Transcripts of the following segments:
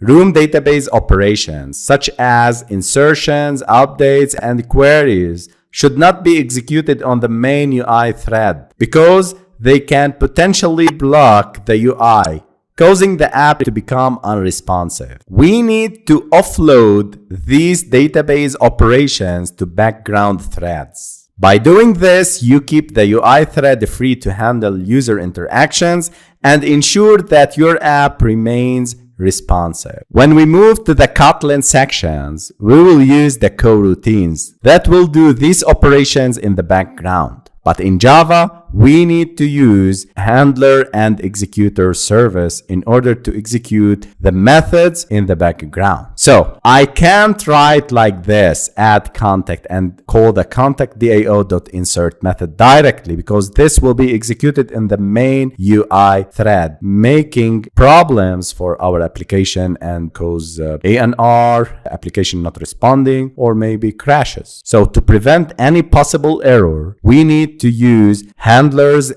Room database operations such as insertions, updates, and queries should not be executed on the main UI thread because they can potentially block the UI, causing the app to become unresponsive. We need to offload these database operations to background threads. By doing this, you keep the UI thread free to handle user interactions and ensure that your app remains responsive. When we move to the Kotlin sections, we will use the coroutines that will do these operations in the background. But in Java, we need to use handler and executor service in order to execute the methods in the background. So I can't write like this, add contact and call the contact DAO.insert method directly because this will be executed in the main UI thread, making problems for our application and cause ANR, application not responding, or maybe crashes. So to prevent any possible error, we need to use handlers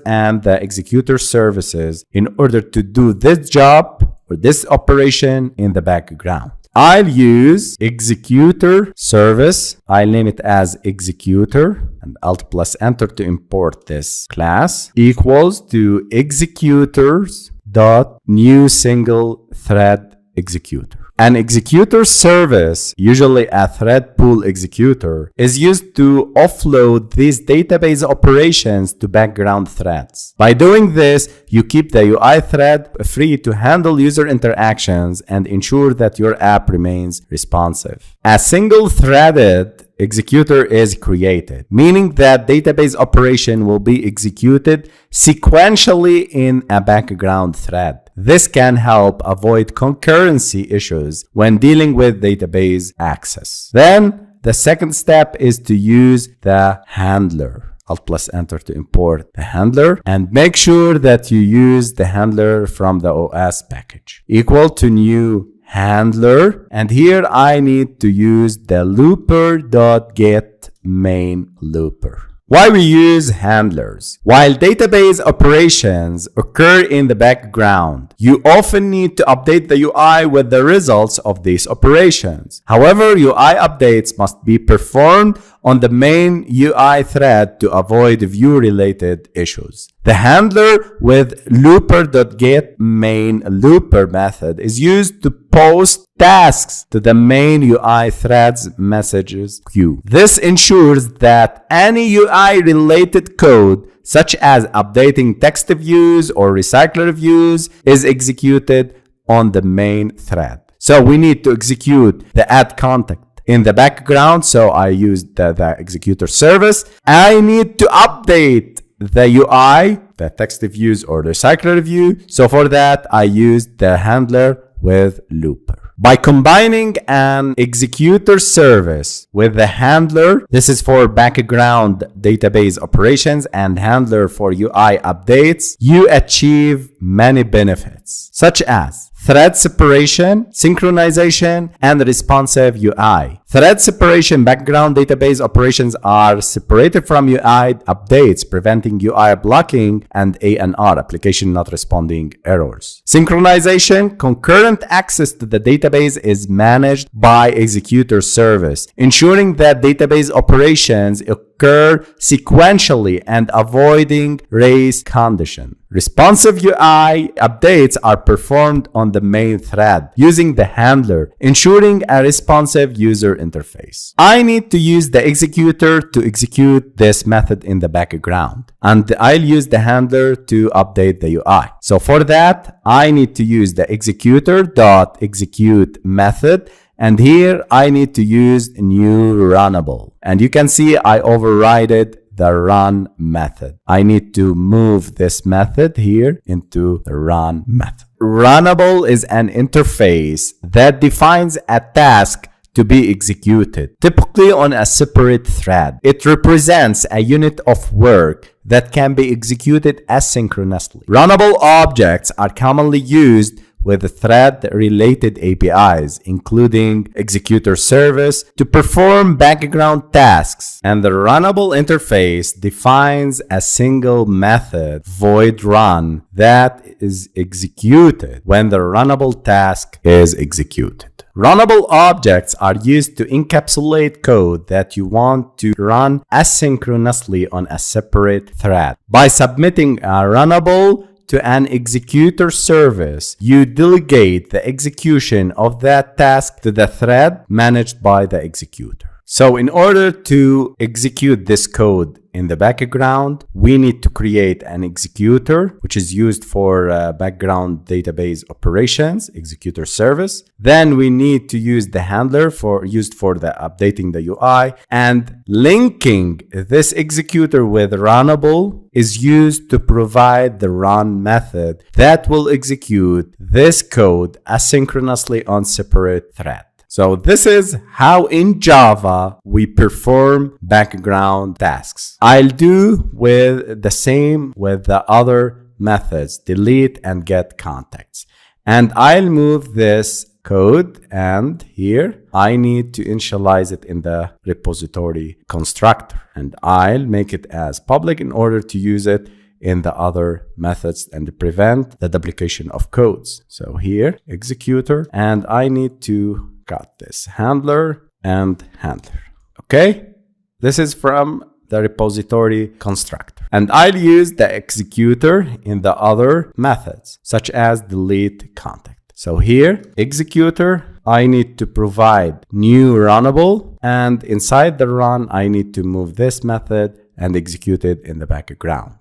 and the executor services in order to do this job or this operation in the background. I'll use executor service. I'll name it as executor and Alt plus enter to import this class equals to executors dot new single thread executor. An executor service, usually a thread pool executor, is used to offload these database operations to background threads. By doing this, you keep the UI thread free to handle user interactions and ensure that your app remains responsive. A single-threaded executor is created, meaning that database operation will be executed sequentially in a background thread. This can help avoid concurrency issues when dealing with database access. Then the second step is to use the handler. Alt plus enter to import the handler and make sure that you use the handler from the OS package. Equal to new handler, and here I need to use the looper.get main looper. Why we use handlers? While database operations occur in the background, you often need to update the UI with the results of these operations. However, UI updates must be performed on the main UI thread to avoid view-related issues. The handler with looper.get main looper method is used to post tasks to the main UI thread's messages queue. This ensures that any UI related code, such as updating text views or recycler views, is executed on the main thread. So we need to execute the add contact in the background. So I used the executor service. I need to update the UI, the text views or recycler view. So for that, I used the handler with looper. By combining an executor service with the handler, this is for background database operations, and handler for UI updates, you achieve many benefits, such as thread separation, synchronization, and responsive UI. Thread separation, background database operations are separated from UI updates, preventing UI blocking and ANR, application not responding errors. Synchronization, concurrent access to the database is managed by executor service, ensuring that database operations occur sequentially and avoiding race condition. Responsive UI updates are performed on the main thread using the handler, ensuring a responsive user interface. I need to use the executor to execute this method in the background, and I'll use the handler to update the UI. So for that, I need to use the executor.execute method, and here I need to use new runnable. And you can see I overrided the run method. I need to move this method here into the run method. Runnable is an interface that defines a task to be executed, typically on a separate thread. It represents a unit of work that can be executed asynchronously. Runnable objects are commonly used with thread-related APIs, including ExecutorService, to perform background tasks. And the Runnable interface defines a single method, void run, that is executed when the runnable task is executed. Runnable objects are used to encapsulate code that you want to run asynchronously on a separate thread. By submitting a runnable to an executor service, you delegate the execution of that task to the thread managed by the executor. So in order to execute this code in the background, we need to create an executor, which is used for background database operations, executor service. Then we need to use the handler used for the updating the UI, and linking this executor with runnable is used to provide the run method that will execute this code asynchronously on separate threads. So this is how in Java we perform background tasks. I'll do with the same with the other methods, delete and get contacts. And I'll move this code, and here I need to initialize it in the repository constructor. And I'll make it as public in order to use it in the other methods and to prevent the duplication of codes. So here, executor, and I need to got this handler and handler. Okay, this is from the repository constructor, and I'll use the executor in the other methods such as delete contact. So here, executor, I need to provide new runnable, and inside the run I need to move this method and execute it in the background.